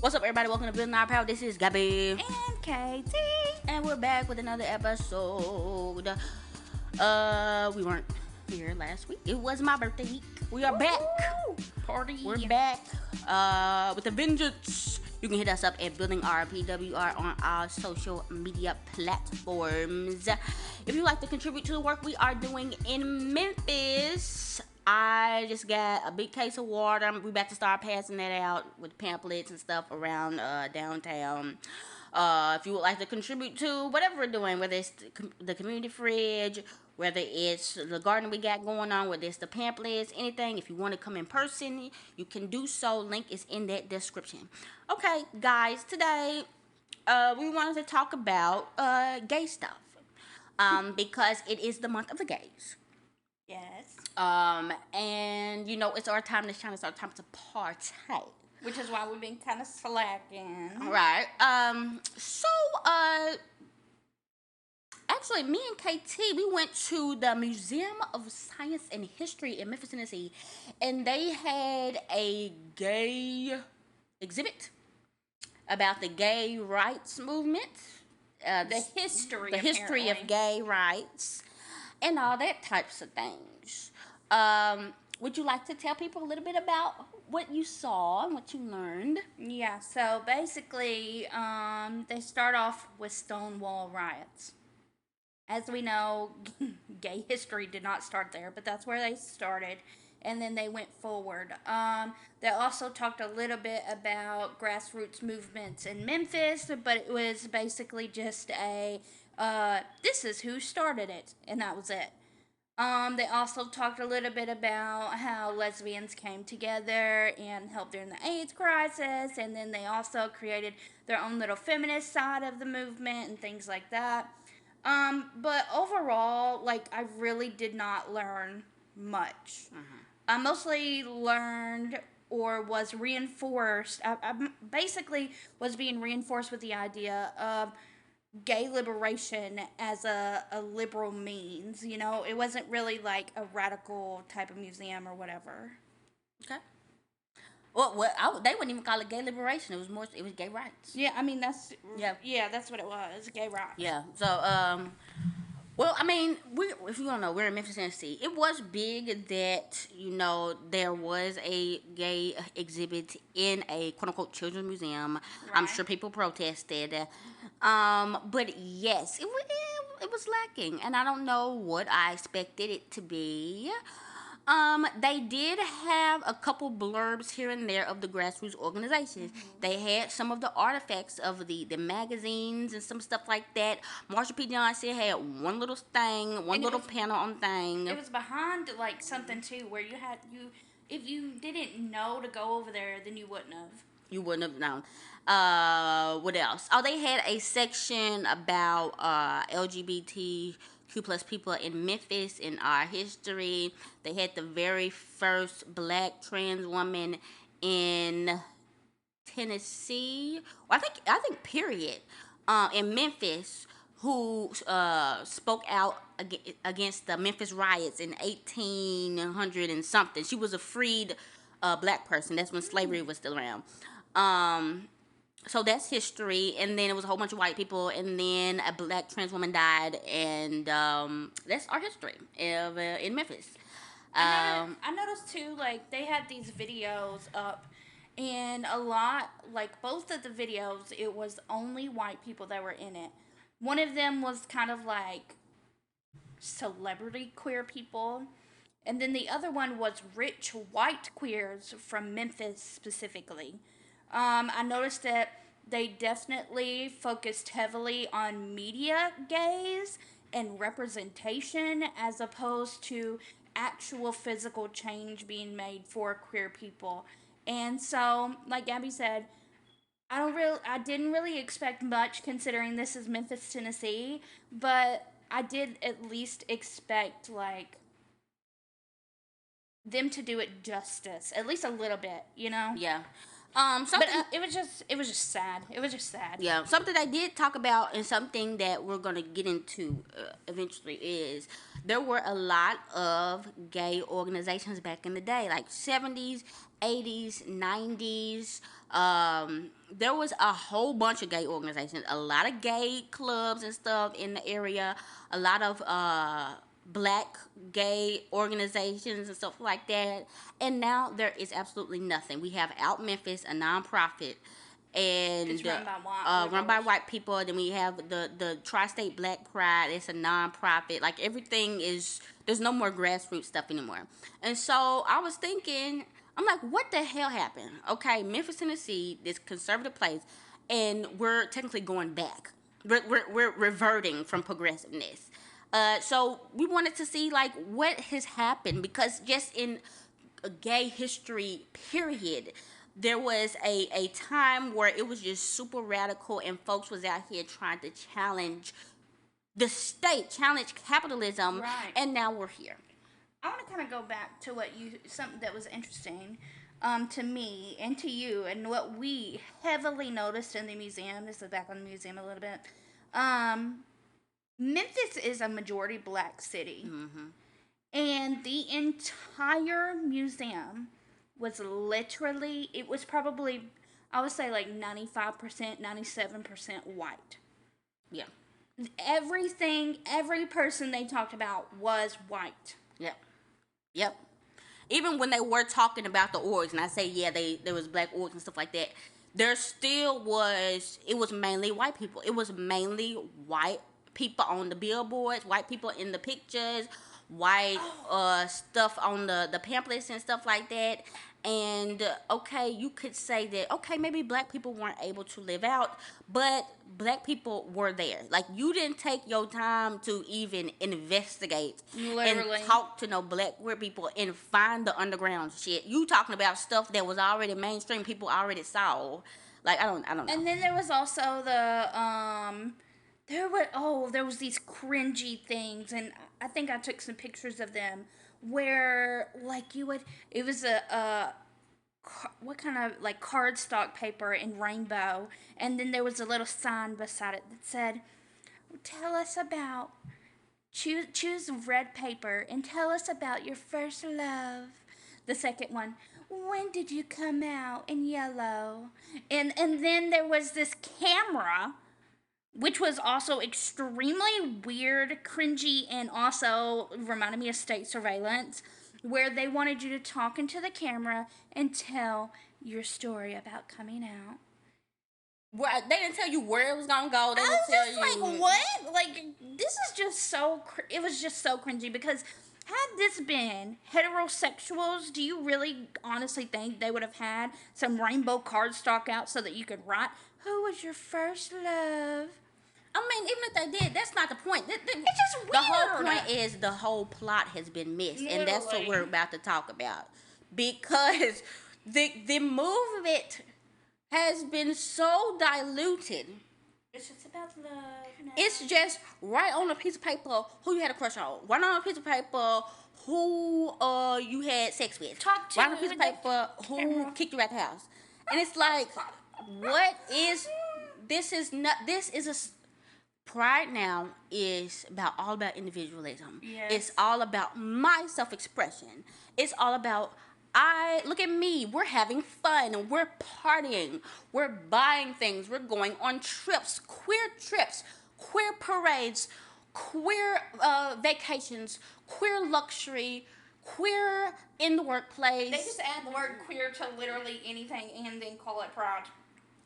What's up, everybody? Welcome to Building Our Power. This is Gabby. And Katie. And we're back with another episode. We weren't here last week. It was my birthday week. We are back. Party. We're back with a vengeance. You can hit us up at Building RPWR on our social media platforms. If you like to contribute to the work we are doing in Memphis, I just got a big case of water. We're about to start passing that out with pamphlets and stuff around downtown. If you would like to contribute to whatever we're doing, whether it's the community fridge, whether it's the garden we got going on, whether it's the pamphlets, anything, if you want to come in person, you can do so. Link is in that description. Okay, guys, today we wanted to talk about gay stuff because it is the month of the gays. Yes. And you know, it's our time to shine. It's our time to party. Which is why we've been kind of slacking. Right. Actually, me and KT, we went to the Museum of Science and History in Memphis, Tennessee, and they had a gay exhibit about the gay rights movement, The history of gay rights, and all that types of things. Would you like to tell people a little bit about what you saw and what you learned? Yeah, so basically, they start off with Stonewall riots. As we know, gay history did not start there, but that's where they started, and then they went forward. They also talked a little bit about grassroots movements in Memphis, but it was basically just this is who started it, and that was it. They also talked a little bit about how lesbians came together and helped during the AIDS crisis, and then they also created their own little feminist side of the movement and things like that. But overall, I really did not learn much. I mostly learned or was reinforced. I basically was being reinforced with the idea of gay liberation as a liberal means. You know, it wasn't really like a radical type of museum or whatever. Okay. They wouldn't even call it gay liberation. It was gay rights. Yeah, I mean that's that's what it was. Gay rights. Yeah. So well, I mean, if you don't know, we're in Memphis, Tennessee. It was big that there was a gay exhibit in a quote unquote children's museum. Right. I'm sure people protested, but yes, it was lacking, and I don't know what I expected it to be. They did have a couple blurbs here and there of the grassroots organizations. Mm-hmm. They had some of the artifacts of the magazines and some stuff like that. Marsha P. Johnson had one little thing, one little panel on thing. It was behind something too, where if you didn't know to go over there, then you wouldn't have. You wouldn't have known. What else? Oh, they had a section about LGBTQ plus people in Memphis in our history. They had the very first black trans woman in Tennessee. I think period. In Memphis, who spoke out against the Memphis riots in 1800 and something. She was a freed black person. That's when slavery was still around. So that's history, and then it was a whole bunch of white people, and then a black trans woman died, and that's our history in Memphis. I noticed too, they had these videos up, and a lot, both of the videos, it was only white people that were in it. One of them was kind of like celebrity queer people, and then the other one was rich white queers from Memphis specifically. I noticed that they definitely focused heavily on media gays and representation as opposed to actual physical change being made for queer people. And so, like Gabby said, I didn't really expect much considering this is Memphis, Tennessee, but I did at least expect them to do it justice, at least a little bit, you know? Yeah. Something. It was just sad. It was just sad. Yeah, something I did talk about, and something that we're gonna get into eventually is there were a lot of gay organizations back in the day, like 70s, 80s, 90s. There was a whole bunch of gay organizations, a lot of gay clubs and stuff in the area, a lot of black gay organizations and stuff like that. And now there is absolutely nothing. We have Out Memphis, a nonprofit, and It's run by white people. Then we have the Tri-State Black Pride. It's a nonprofit. Like everything is, there's no more grassroots stuff anymore. And so I was thinking, I'm like, what the hell happened? Okay, Memphis, Tennessee, this conservative place, and we're technically going back. We're reverting from progressiveness. So we wanted to see like what has happened, because just in a gay history period, there was a time where it was just super radical, and folks was out here trying to challenge the state, challenge capitalism, Right. and now we're here. I want to kind of go back to something that was interesting to me and to you, and what we heavily noticed in the museum. This is back on the museum a little bit. Memphis is a majority black city, and the entire museum was literally, it was probably, I would say like 95%, 97% white. Yeah. Everything, every person they talked about was white. Yep. Yep. Even when they were talking about the orgs, and I say, yeah, there was black orgs and stuff like that, there still was, it was mainly white people. It was mainly white people on the billboards, white people in the pictures, white stuff on the pamphlets and stuff like that. And okay, you could say that, okay, maybe black people weren't able to live out, but black people were there. Like, you didn't take your time to even investigate Literally. and talk to no black queer people and find the underground shit. You talking about stuff that was already mainstream, people already saw. Like, I don't know. And then there was also there was these cringy things, and I think I took some pictures of them where like it was what kind of like cardstock paper in rainbow, and then there was a little sign beside it that said, "Tell us about choose red paper and tell us about your first love." The second one, "When did you come out in yellow?" And then there was this camera, which was also extremely weird, cringy, and also reminded me of state surveillance, where they wanted you to talk into the camera and tell your story about coming out. Well, they didn't tell you where it was gonna go. They I didn't was tell just you. like, what? Like, this is just so, it was just so cringy, because had this been heterosexuals, do you really honestly think they would have had some rainbow cardstock out so that you could write, "Who was your first love?" I mean, even if they did, that's not the point. It's just weird. The whole point is the whole plot has been missed, and that's what Literally. we're about to talk about, because the movement has been so diluted. It's just about love now. It's just right on a piece of paper who you had a crush on. Right on a piece of paper who you had sex with. Talk to right on a piece of the paper who kicked you out the house. And it's like, what is this? Is not this is a Pride now is all about individualism. Yes. It's all about my self-expression. It's all about look at me. We're having fun and we're partying. We're buying things. We're going on trips, queer parades, queer vacations, queer luxury, queer in the workplace. They just add the word queer to literally anything and then call it pride.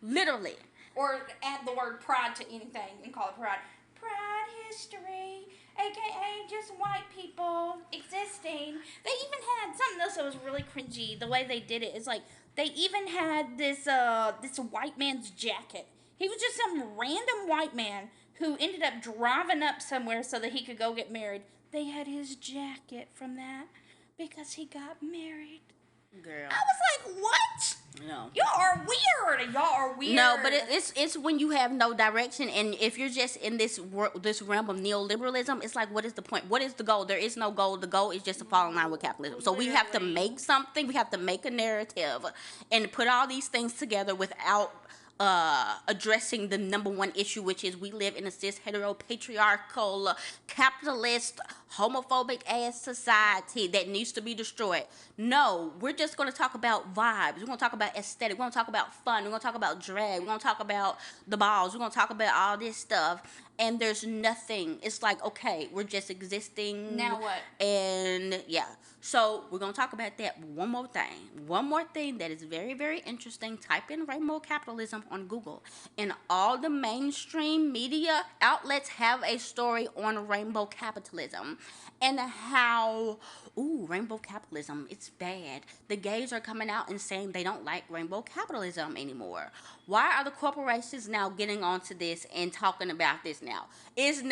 Literally. Or add the word pride to anything and call it pride. Pride history, aka just white people existing. They even had something else that was really cringy. The way they did it is like they even had this white man's jacket. He was just some random white man who ended up driving up somewhere so that he could go get married. They had his jacket from that because he got married. Girl. I was like, what? No. Y'all are weird. Y'all are weird. No, but it's when you have no direction, and if you're just in this realm of neoliberalism, it's like, what is the point? What is the goal? There is no goal. The goal is just to fall in line with capitalism. So we have to make something. We have to make a narrative, and put all these things together without addressing the number one issue, which is we live in a cis hetero patriarchal capitalist homophobic ass society that needs to be destroyed. No, we're just going to talk about vibes. We're going to talk about aesthetic. We're going to talk about fun. We're going to talk about drag. We're going to talk about the balls. We're going to talk about all this stuff. And there's nothing. It's like, okay, we're just existing. Now what? And yeah. So we're going to talk about that. One more thing that is very, very interesting. Type in rainbow capitalism on Google. And all the mainstream media outlets have a story on rainbow capitalism. And how, rainbow capitalism, it's bad. The gays are coming out and saying they don't like rainbow capitalism anymore. Why are the corporations now getting onto this and talking about this now? Is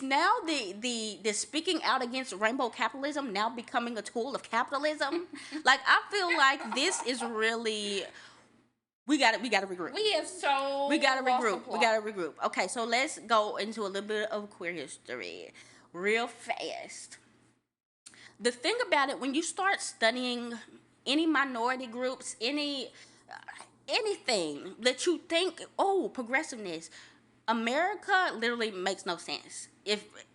now the speaking out against rainbow capitalism now becoming a tool of capitalism? Like, I feel like this is really... We gotta regroup. We gotta regroup. Okay, so let's go into a little bit of queer history real fast. The thing about it, when you start studying any minority groups, anything that you think, progressiveness, America literally makes no sense.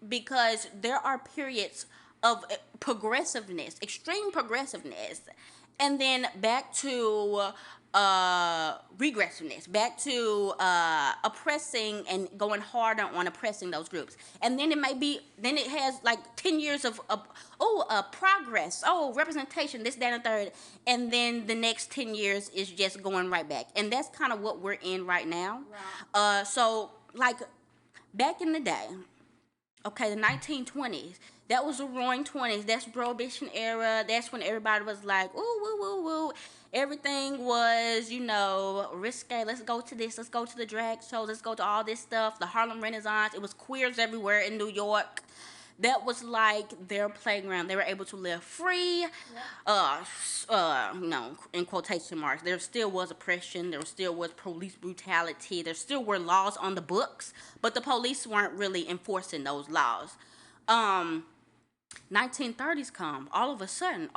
Because there are periods of progressiveness, extreme progressiveness, and then back to regressiveness, back to oppressing and going harder on oppressing those groups. And then it has like 10 years of progress, representation, this, that, and third. And then the next 10 years is just going right back. And that's kind of what we're in right now. Right. So, like, back in the day, okay, the 1920s, that was the roaring 20s. That's Prohibition era. That's when everybody was like, ooh, woo, woo, woo. Everything was, risque. Let's go to this. Let's go to the drag shows. Let's go to all this stuff. The Harlem Renaissance. It was queers everywhere in New York. That was like their playground. They were able to live free. In quotation marks. There still was oppression. There still was police brutality. There still were laws on the books, but the police weren't really enforcing those laws. 1930s come. All of a sudden,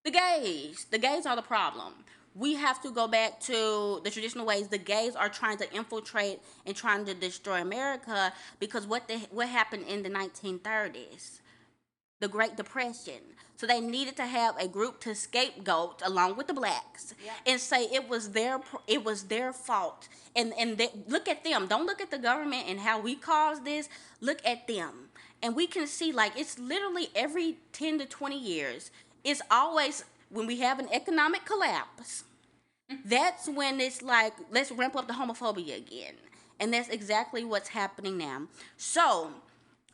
the gays are the problem. We have to go back to the traditional ways. The gays are trying to infiltrate and trying to destroy America because what happened in the 1930s? The Great Depression. So they needed to have a group to scapegoat along with the blacks and say it was their fault. And look at them. Don't look at the government and how we caused this. Look at them. And we can see, like, it's literally every 10 to 20 years. It's always when we have an economic collapse. That's when it's like, let's ramp up the homophobia again. And that's exactly what's happening now. So,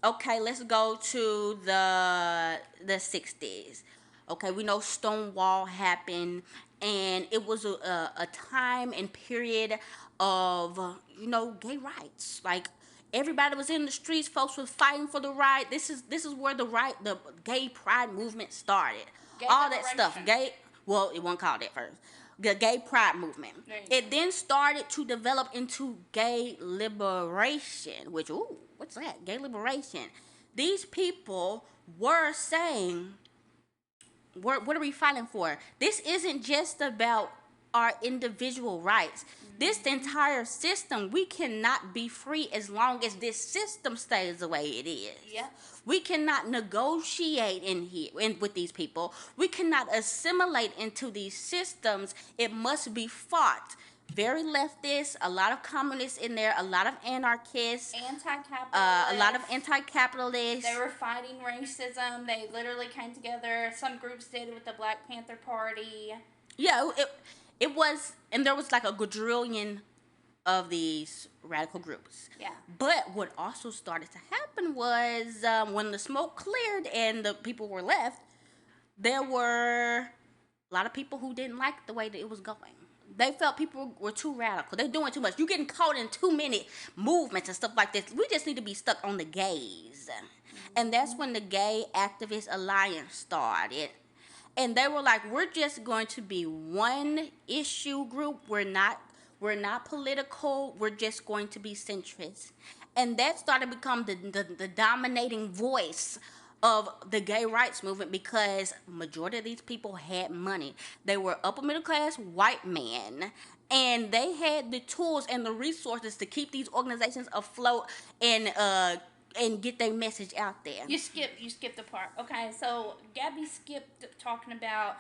okay, let's go to the 60s. Okay, we know Stonewall happened, and it was a time and period of, gay rights. Like, everybody was in the streets. Folks was fighting for the right. This is where the gay pride movement started. All that stuff. It wasn't called that first. The gay pride movement. It then started to develop into gay liberation, which, what's that? Gay liberation. These people were saying, what are we fighting for? This isn't just about our individual rights. This entire system, we cannot be free as long as this system stays the way it is. Yeah. We cannot negotiate with these people. We cannot assimilate into these systems. It must be fought. Very leftist, a lot of communists in there, a lot of anarchists. Anti-capitalists. A lot of anti-capitalists. They were fighting racism. They literally came together. Some groups did it with the Black Panther Party. Yeah, it was, and there was like a quadrillion of these radical groups. Yeah. But what also started to happen was when the smoke cleared and the people were left, there were a lot of people who didn't like the way that it was going. They felt people were too radical. They're doing too much. You're getting caught in too many movements and stuff like this. We just need to be stuck on the gays. And that's when the Gay Activist Alliance started. And they were like, we're just going to be one issue group. We're not political. We're just going to be centrist. And that started to become the dominating voice of the gay rights movement, because majority of these people had money. They were upper middle class white men, and they had the tools and the resources to keep these organizations afloat and get their message out there. You skipped the part. Okay, so Gabby skipped talking about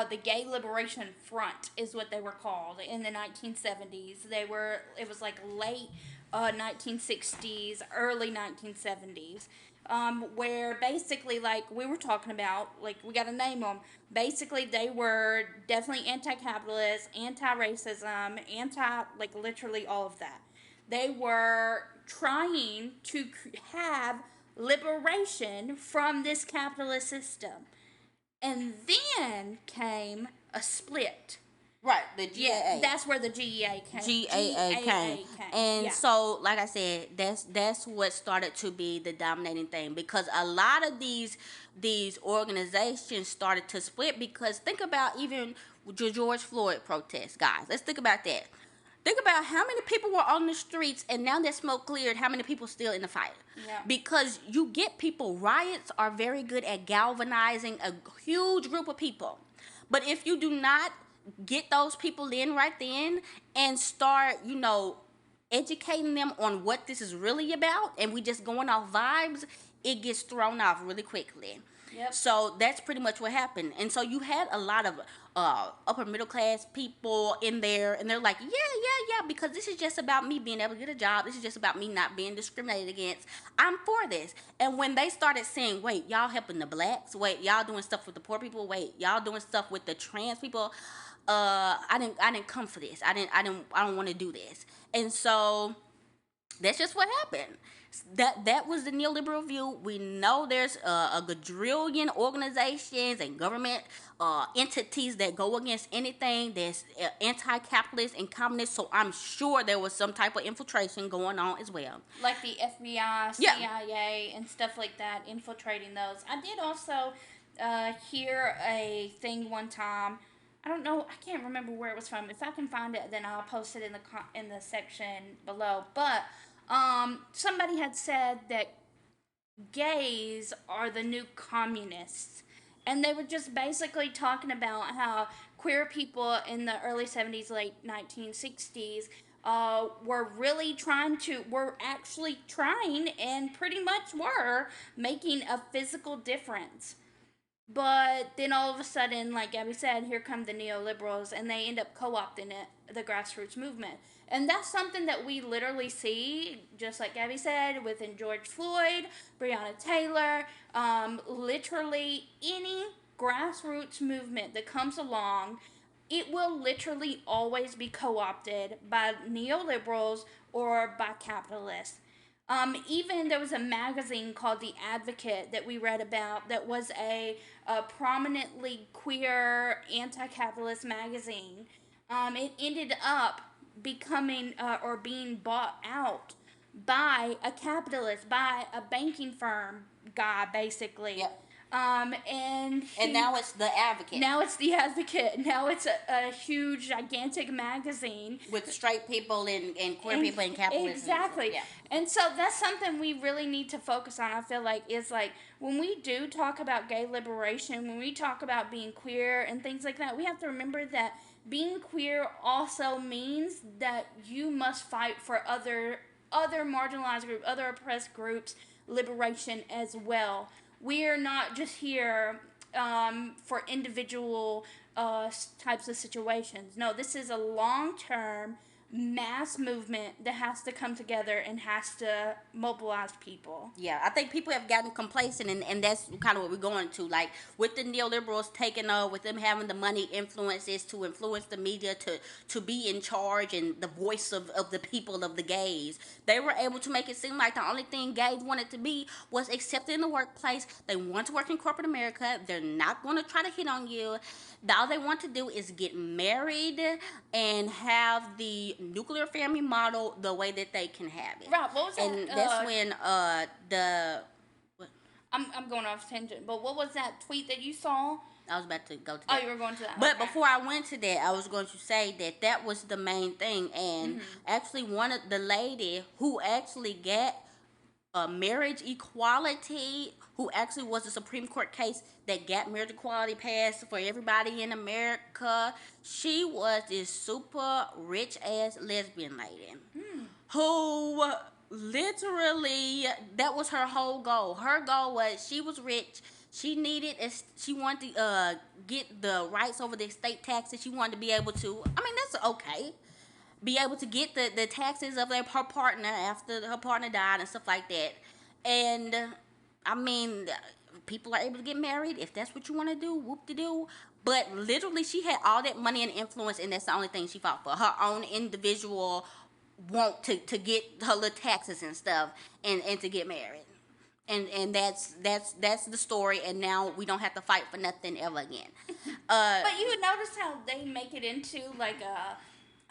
the Gay Liberation Front is what they were called in the 1970s. It was like late 1960s, early 1970s. Where basically, like we were talking about, like we got to name them. Basically, they were definitely anti-capitalist, anti-racism, like literally all of that. They were trying to have liberation from this capitalist system. And then came a split. Right, the GAA. Yeah, that's where the GEA came. GAA came. And yeah. so, like I said, that's what started to be the dominating thing, because a lot of these organizations started to split. Because think about even the George Floyd protests, guys. Let's think about that. Think about how many people were on the streets, and now that smoke cleared, how many people still in the fight? Yeah. Because you get people. Riots are very good at galvanizing a huge group of people. But if you do not get those people in right then and start, educating them on what this is really about, and we just going off vibes, it gets thrown off really quickly. Yep. So that's pretty much what happened. And so you had a lot of upper middle class people in there, and they're like, yeah, because this is just about me being able to get a job. This is just about me not being discriminated against. I'm for this. And when they started saying, wait, y'all helping the blacks? Wait, y'all doing stuff with the poor people? Wait, y'all doing stuff with the trans people? I didn't come for this. I don't want to do this. And so that's just what happened. That was the neoliberal view. We know there's a quadrillion organizations and government entities that go against anything that's anti-capitalist and communist. So I'm sure there was some type of infiltration going on as well. Like the FBI, CIA, and stuff like that, infiltrating those. I did also hear a thing one time. I don't know. I can't remember where it was from. If I can find it, then I'll post it in the section below. But somebody had said that gays are the new communists. And they were just basically talking about how queer people in the early 70s, late 1960s were actually trying and pretty much were making a physical difference. But then all of a sudden, like Gabby said, here come the neoliberals, and they end up co-opting the grassroots movement. And that's something that we literally see, just like Gabby said, within George Floyd, Breonna Taylor, literally any grassroots movement that comes along, it will literally always be co-opted by neoliberals or by capitalists. Even there was a magazine called The Advocate that we read about that was a prominently queer anti-capitalist magazine. It ended up becoming or being bought out by a capitalist, by a banking firm guy, basically. Yep. And now it's The Advocate. Now it's The Advocate. Now it's a huge, gigantic magazine. With straight people and queer people and capitalism. Exactly. Yeah. And so that's something we really need to focus on, I feel like, is like when we do talk about gay liberation, when we talk about being queer and things like that, we have to remember that being queer also means that you must fight for other marginalized groups, other oppressed groups' liberation as well. We are not just here for individual types of situations. No, this is a long-term mass movement that has to come together and has to mobilize people. Yeah, I think people have gotten complacent, and that's kind of what we're going to. Like, with the neoliberals taking over, with them having the money influences to influence the media to be in charge and the voice of the people, of the gays, they were able to make it seem like the only thing gays wanted to be was accepted in the workplace. They want to work in corporate America. They're not going to try to hit on you. All they want to do is get married and have the nuclear family model the way that they can have it. Right, what was that? And that's when I'm going off tangent, but what was that tweet that you saw I was about to go to Oh, that. you were going to that. But okay. before I went to that, I was going to say that that was the main thing. And actually, one of the lady who actually got marriage equality, who actually was a Supreme Court case that got marriage equality passed for everybody in America, she was this super rich ass lesbian lady who literally, that was her whole goal. Her goal was, she was rich. She wanted to get the rights over the estate taxes. She wanted to be able to, I mean, that's okay, be able to get the taxes of her partner after her partner died and stuff like that. And I mean, people are able to get married if that's what you want to do. Whoop de doo. But literally, she had all that money and influence, and that's the only thing she fought for. Her own individual want to get her little taxes and stuff, and to get married. And that's the story. And now we don't have to fight for nothing ever again. But you would notice how they make it into like a,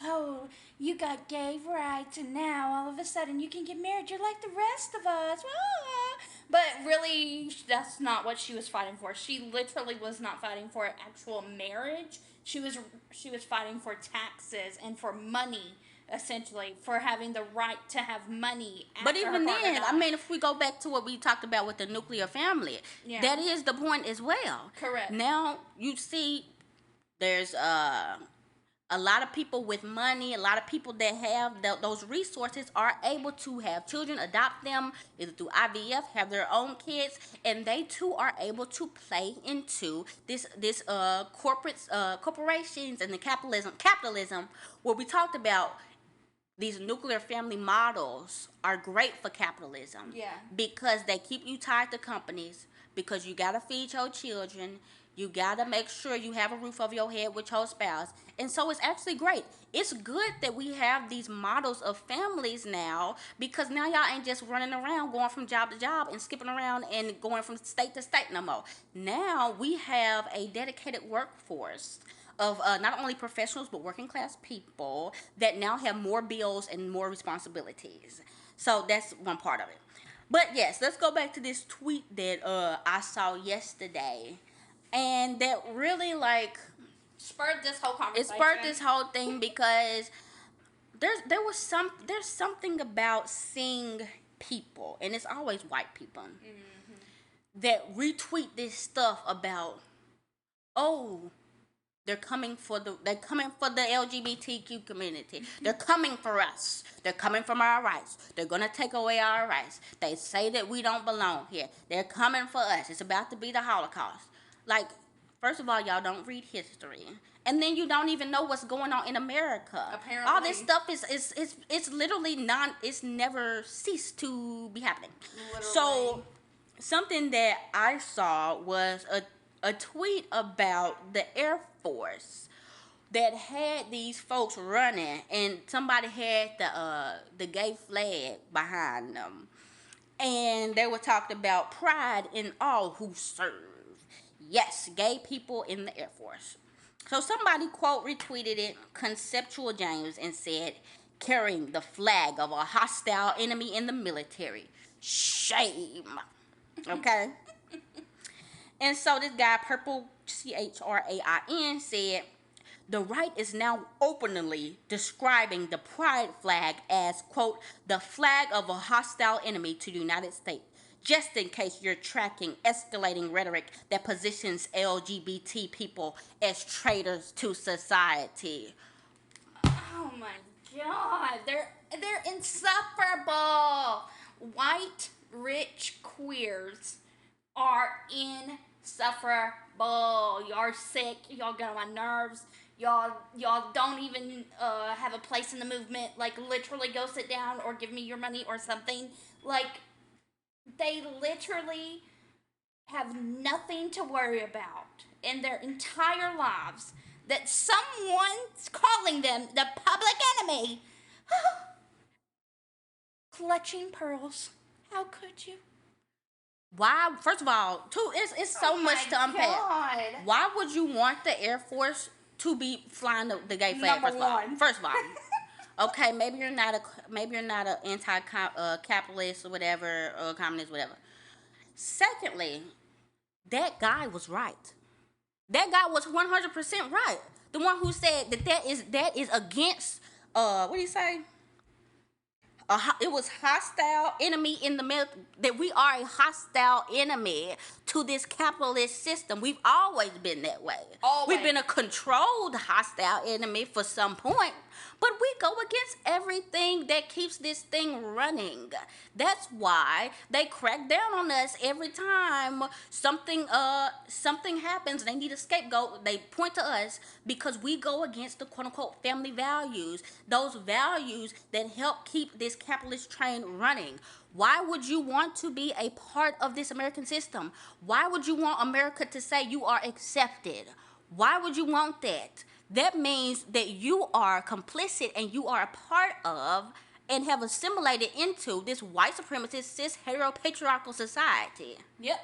oh, you got gay rights, and now all of a sudden you can get married. You're like the rest of us. Ah. But really, that's not what she was fighting for. She literally was not fighting for actual marriage. She was fighting for taxes and for money, essentially, for having the right to have money. But even then, I mean, if we go back to what we talked about with the nuclear family, that is the point as well. Correct. Now you see, there's a lot of people with money, a lot of people that have those resources are able to have children, adopt them either through IVF, have their own kids, and they too are able to play into this corporations and the capitalism where we talked about. These nuclear family models are great for capitalism. Yeah. Because they keep you tied to companies, because you got to feed your children. You got to make sure you have a roof over your head with your spouse. And so it's actually great. It's good that we have these models of families now, because now y'all ain't just running around going from job to job and skipping around and going from state to state no more. Now we have a dedicated workforce of not only professionals but working class people that now have more bills and more responsibilities. So that's one part of it. But yes, let's go back to this tweet that I saw yesterday, and that really spurred this whole conversation. It spurred this whole thing because there's something about seeing people, and it's always white people, that retweet this stuff about, oh, they're coming for the LGBTQ community. They're coming for us. They're coming for our rights. They're gonna take away our rights. They say that we don't belong here. They're coming for us. It's about to be the Holocaust. Like, first of all, y'all don't read history, and then you don't even know what's going on in America. Apparently, all this stuff is literally it's never ceased to be happening. Literally. So something that I saw was a tweet about the Air Force that had these folks running, and somebody had the gay flag behind them, and they were talking about pride in all who serve. Yes, gay people in the Air Force. So somebody quote retweeted it, Conceptual James, and said, "Carrying the flag of a hostile enemy in the military. Shame." Okay. And so this guy, Purple CHRAIN, said, "The right is now openly describing the pride flag as, quote, the flag of a hostile enemy to the United States, just in case you're tracking escalating rhetoric that positions LGBT people as traitors to society." Oh my God, they're insufferable. White, rich queers are insufferable. Y'all sick. Y'all get on my nerves. Y'all don't even have a place in the movement. Like, literally go sit down or give me your money or something. Like, they literally have nothing to worry about in their entire lives that someone's calling them the public enemy. Clutching pearls. How could you? Why? First of all, it's so much to unpack. God. Why would you want the Air Force to be flying the gay flag? First of all, okay, maybe you're not an anti-capitalist or whatever, or communist, whatever. Secondly, that guy was right. That guy was 100% right. The one who said that is against what do you say? It was hostile enemy in the middle, that we are a hostile enemy to this capitalist system. We've always been that way. Always. We've been a controlled hostile enemy for some point, but we go against everything that keeps this thing running. That's why they crack down on us every time something happens. They need a scapegoat. They point to us because we go against the quote unquote family values, those values that help keep this capitalist train running. Why would you want to be a part of this American system? Why would you want America to say you are accepted? Why would you want that? That means that you are complicit and you are a part of and have assimilated into this white supremacist, cis, heteropatriarchal society. Yep.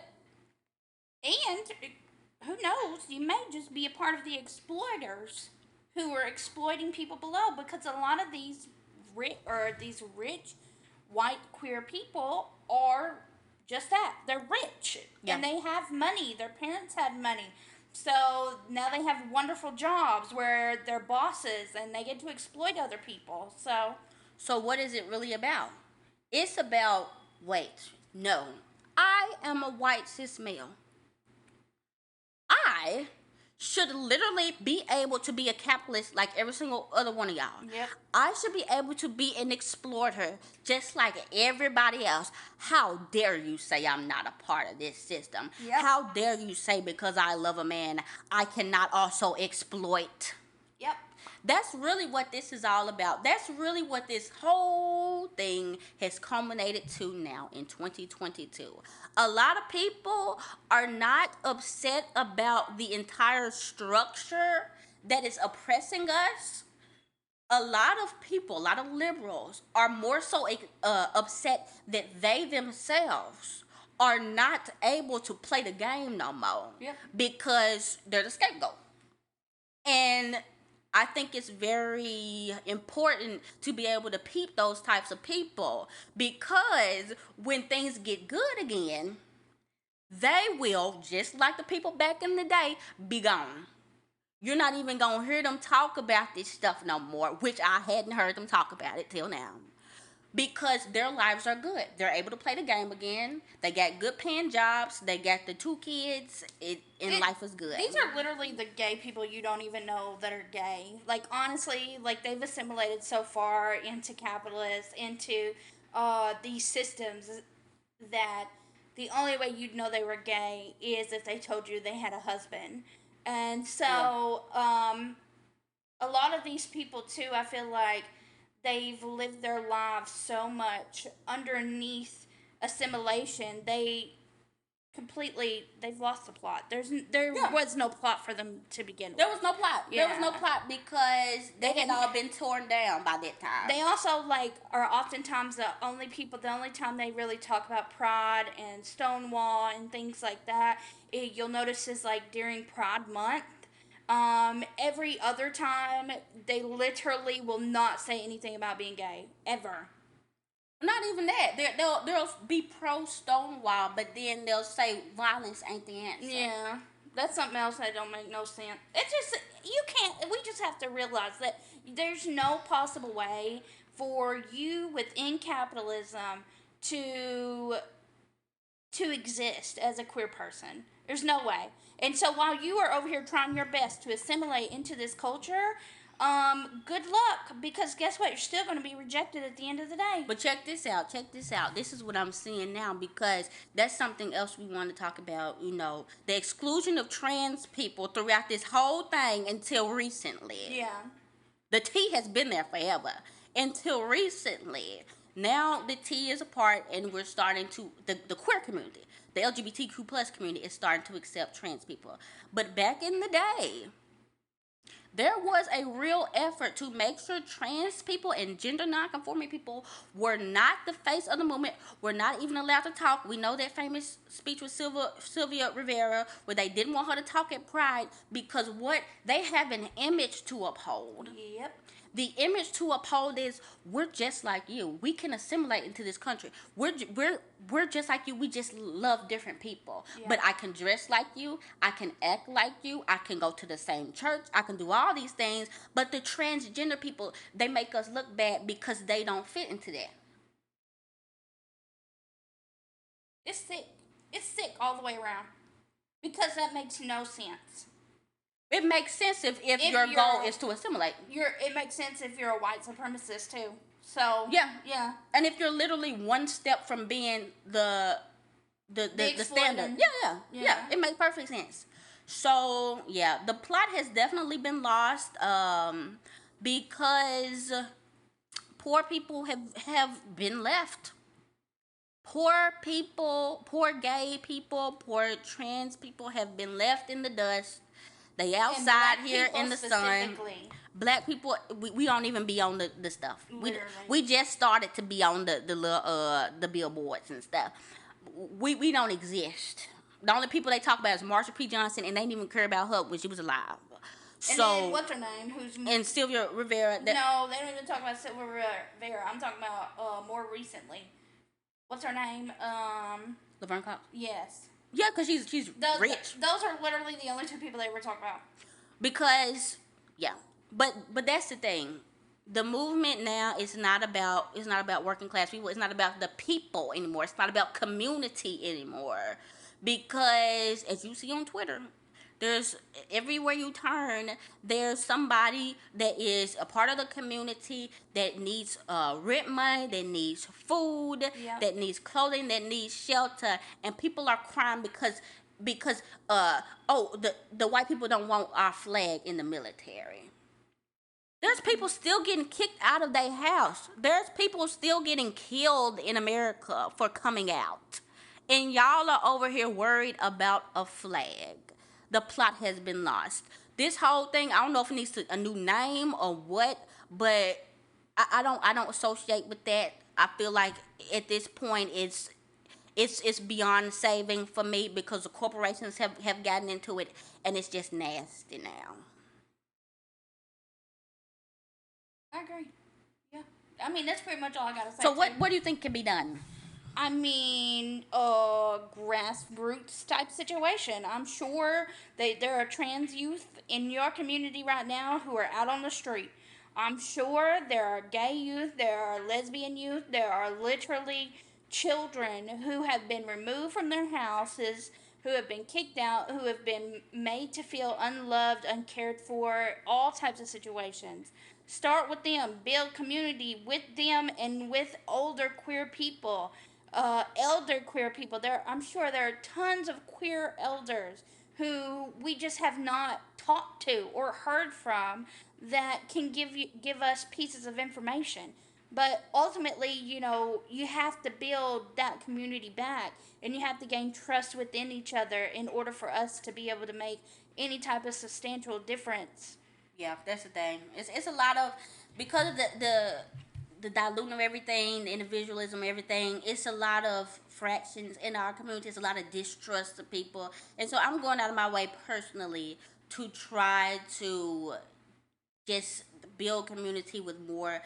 And who knows, you may just be a part of the exploiters who are exploiting people below, because a lot of these rich white queer people are just that. They're rich. Yeah. And they have money. Their parents had money. So now they have wonderful jobs where they're bosses and they get to exploit other people. So what is it really about? It's about, I am a white cis male. I should literally be able to be a capitalist like every single other one of y'all. Yep. I should be able to be an exploiter just like everybody else. How dare you say I'm not a part of this system? Yep. How dare you say because I love a man, I cannot also exploit? Yep. That's really what this is all about. That's really what this whole thing has culminated to now in 2022. A lot of people are not upset about the entire structure that is oppressing us. A lot of people, a lot of liberals are more so upset that they themselves are not able to play the game no more. Yeah. Because they're the scapegoat. And I think it's very important to be able to peep those types of people, because when things get good again, they will, just like the people back in the day, be gone. You're not even going to hear them talk about this stuff no more, which I hadn't heard them talk about it till now. Because their lives are good. They're able to play the game again. They got good paying jobs. They got the 2 kids. Life is good. These are literally the gay people you don't even know that are gay. Like, honestly, like, they've assimilated so far into capitalists, into these systems, that the only way you'd know they were gay is if they told you they had a husband. And so, a lot of these people, too, I feel like, they've lived their lives so much underneath assimilation, they've lost the plot. There was no plot for them to begin with. There was no plot. Yeah. There was no plot because they had all been torn down by that time. They also, are oftentimes the only time they really talk about Pride and Stonewall and things like that, you'll notice is, during Pride Month. Every other time, they literally will not say anything about being gay, ever. Not even that. They'll be pro Stonewall, but then they'll say violence ain't the answer. Yeah, that's something else that don't make no sense. It's just, we just have to realize that there's no possible way for you within capitalism to exist as a queer person. There's no way. And so while you are over here trying your best to assimilate into this culture, good luck, because guess what? You're still going to be rejected at the end of the day. But check this out. This is what I'm seeing now, because that's something else we want to talk about, the exclusion of trans people throughout this whole thing until recently. Yeah. The T has been there forever. Until recently. Now the T is apart, and we're starting to, the queer community, the LGBTQ plus community is starting to accept trans people. But back in the day, there was a real effort to make sure trans people and gender nonconforming people were not the face of the movement, were not even allowed to talk. We know that famous speech with Sylvia Rivera, where they didn't want her to talk at Pride because they have an image to uphold. Yep. The image to uphold is we're just like you. We can assimilate into this country. We're just like you. We just love different people. Yeah. But I can dress like you. I can act like you. I can go to the same church. I can do all these things. But the transgender people, they make us look bad because they don't fit into that. It's sick. It's sick all the way around. Because that makes no sense. It makes sense if If your you're- goal is to assimilate. It makes sense if you're a white supremacist too. So Yeah. And if you're literally one step from being the standard. Yeah. It makes perfect sense. So yeah, the plot has definitely been lost because poor people have been left. Poor people, poor gay people, poor trans people have been left in the dust. They outside here in the sun. Black people, we don't even be on the stuff. We just started to be on the billboards and stuff. We don't exist. The only people they talk about is Marsha P. Johnson, and they didn't even care about her when she was alive. And then, what's her name? And Sylvia Rivera. No, they don't even talk about Sylvia Rivera. I'm talking about more recently. What's her name? Laverne Cox. Yes. Yeah, because she's rich. Those are literally the only two people they ever talk about. Because but that's the thing. The movement now is not about working class people. It's not about the people anymore. It's not about community anymore. Because as you see on Twitter, there's everywhere you turn, there's somebody that is a part of the community that needs rent money, that needs food, that needs clothing, that needs shelter, and people are crying because the white people don't want our flag in the military. There's people still getting kicked out of their house. There's people still getting killed in America for coming out. And y'all are over here worried about a flag. The plot has been lost. This whole thing, I don't know if it needs a new name or what, but I don't associate with that. I feel like at this point it's beyond saving for me because the corporations have gotten into it and it's just nasty now. I agree. Yeah. I mean, that's pretty much all I gotta say. So what do you think can be done? I mean, grassroots type situation. I'm sure there are trans youth in your community right now who are out on the street. I'm sure there are gay youth, there are lesbian youth, there are literally children who have been removed from their houses, who have been kicked out, who have been made to feel unloved, uncared for, all types of situations. Start with them, build community with them and with older queer people, elder queer people. I'm sure there are tons of queer elders who we just have not talked to or heard from that can give us pieces of information. But ultimately, you have to build that community back, and you have to gain trust within each other in order for us to be able to make any type of substantial difference. Yeah, that's the thing. It's a lot of, because of the diluting of everything, the individualism, everything. It's a lot of fractions in our community. It's a lot of distrust of people, and so I'm going out of my way personally to try to just build community with more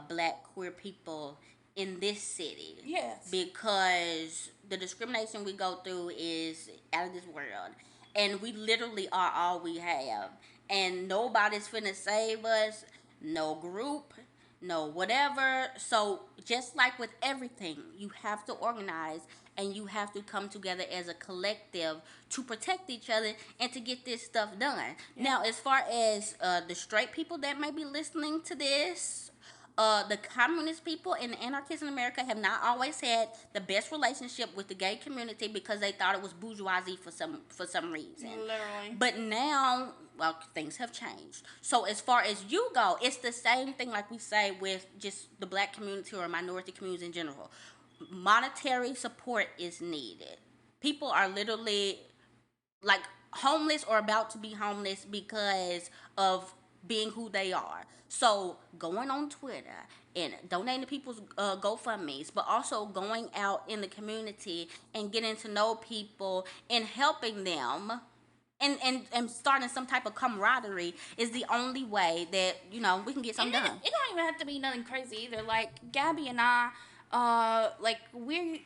black queer people in this city. Yes. Because the discrimination we go through is out of this world. And we literally are all we have. And nobody's finna save us. No group. No whatever. So just like with everything, you have to organize and you have to come together as a collective to protect each other and to get this stuff done. Yeah. Now, as far as the straight people that may be listening to this, the communist people and the anarchists in America have not always had the best relationship with the gay community because they thought it was bourgeoisie for some reason. Literally. But now, well, things have changed. So as far as you go, it's the same thing like we say with just the black community or minority communities in general. Monetary support is needed. People are literally like homeless or about to be homeless because of being who they are. So going on Twitter and donating to people's GoFundMes, but also going out in the community and getting to know people and helping them and starting some type of camaraderie is the only way that we can get something And done. it don't even have to be nothing crazy either. Like Gabby and I, like we're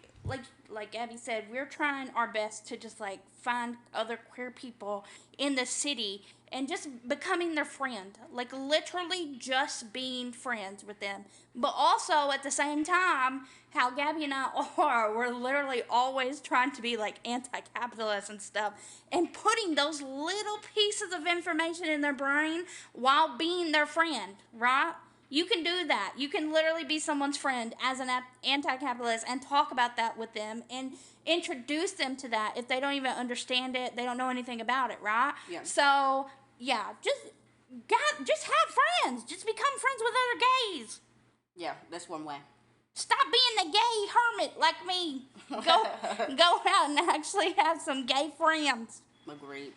like Gabby said, we're trying our best to just like find other queer people in the city and just becoming their friend, like literally just being friends with them. But also at the same time, how Gabby and I are, we're literally always trying to be like anti-capitalist and stuff, and putting those little pieces of information in their brain while being their friend, right? You can do that. You can literally be someone's friend as an anti-capitalist and talk about that with them and introduce them to that if they don't even understand it. They don't know anything about it, right? Yeah. So yeah, just have friends. Just become friends with other gays. Yeah, that's one way. Stop being a gay hermit like me. Go out and actually have some gay friends. Agreed.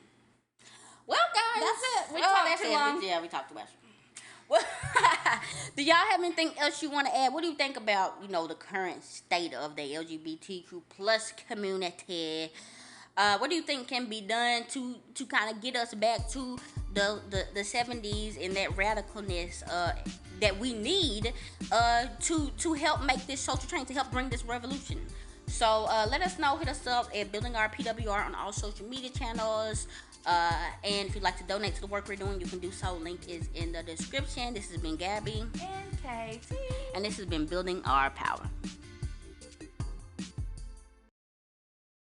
Well, guys, That's it. We talked too long. Yeah, we talked too much. Well, do y'all have anything else you want to add? What do you think about the current state of the LGBTQ plus community? What do you think can be done to kind of get us back to the 70s and that radicalness that we need to help make this social change, to help bring this revolution? So let us know. Hit us up at Building Our PWR on all social media channels. And if you'd like to donate to the work we're doing, you can do so. Link is in the description. This has been Gabby. And Katie. And this has been Building Our Power.